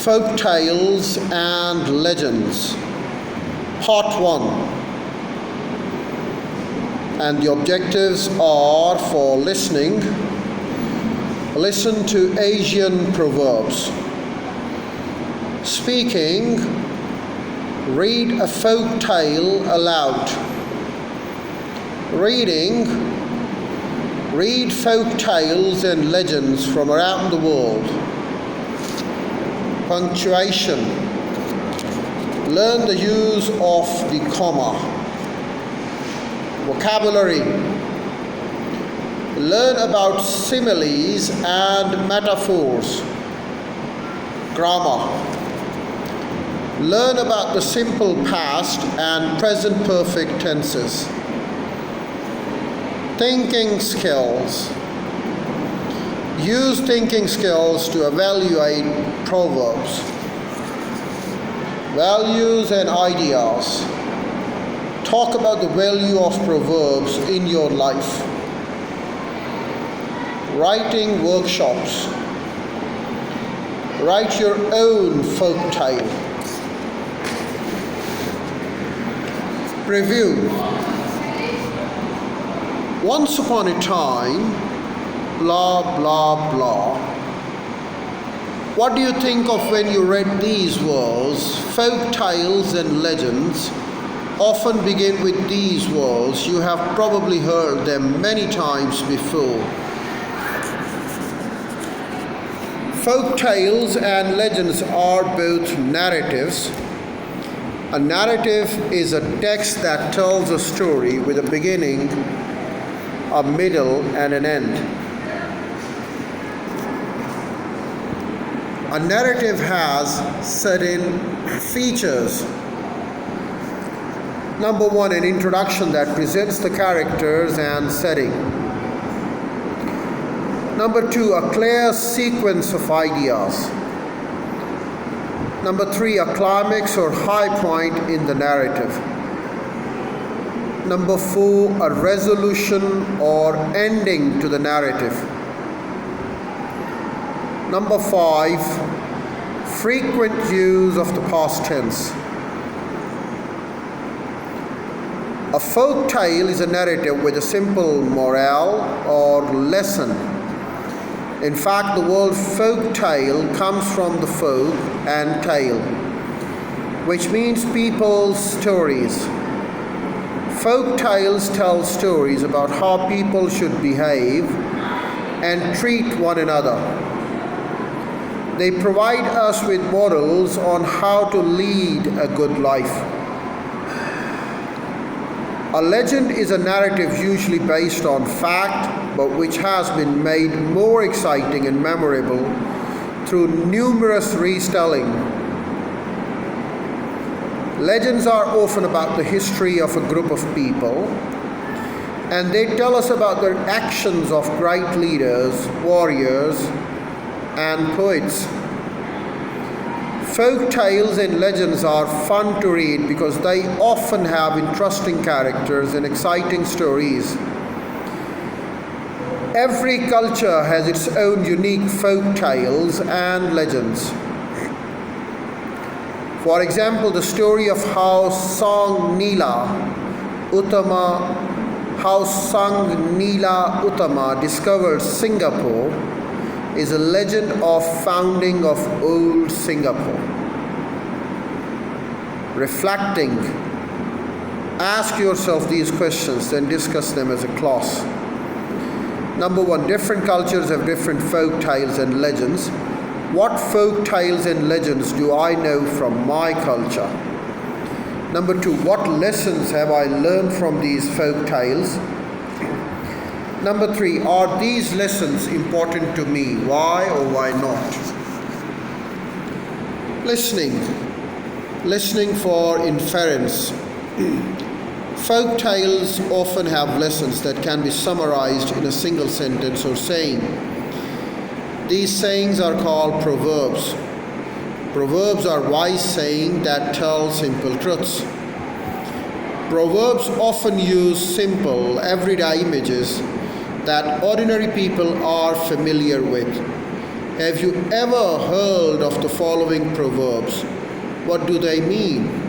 Folktales and Legends, Part 1. And the objectives are for listening. Listen to Asian proverbs. Speaking, read a folk tale aloud. Reading, read folk tales and legends from around the world. Punctuation, learn the use of the comma. Vocabulary, learn about similes and metaphors. Grammar, learn about the simple past and present perfect tenses. Thinking skills, use thinking skills to evaluate proverbs. Values and ideas, talk about the value of proverbs in your life. Writing workshops, write your own folk tale. Review. Once upon a time, blah blah blah. What do you think of when you read these words? Folk tales and legends often begin with these words. You have probably heard them many times before. Folk tales and legends are both narratives. A narrative is a text that tells a story with a beginning, a middle, and an end. A narrative has certain features. Number one, an introduction that presents the characters and setting. Number two, a clear sequence of ideas. Number three, a climax or high point in the narrative. Number four, a resolution or ending to the narrative. Number five, frequent use of the past tense. A folk tale is a narrative with a simple morale or lesson. In fact, the word folk tale comes from the folk and tale, which means people's stories. Folk tales tell stories about how people should behave and treat one another. They provide us with models on how to lead a good life. A legend is a narrative usually based on fact, but which has been made more exciting and memorable through numerous retelling. Legends are often about the history of a group of people, and they tell us about the actions of great leaders, warriors, and poets. Folk tales and legends are fun to read because they often have interesting characters and exciting stories. Every culture has its own unique folk tales and legends. For example, the story of how Sang Nila Uttama discovered Singapore is a legend of founding of old Singapore. Reflecting, ask yourself these questions, then discuss them as a class. Number one, different cultures have different folk tales and legends. What folk tales and legends do I know from my culture? Number two, what lessons have I learned from these folk tales? Number three, are these lessons important to me? Why or why not? Listening for inference. Folk tales often have lessons that can be summarized in a single sentence or saying. These sayings are called proverbs. Proverbs are wise sayings that tell simple truths. Proverbs often use simple, everyday images that ordinary people are familiar with. Have you ever heard of the following proverbs? What do they mean?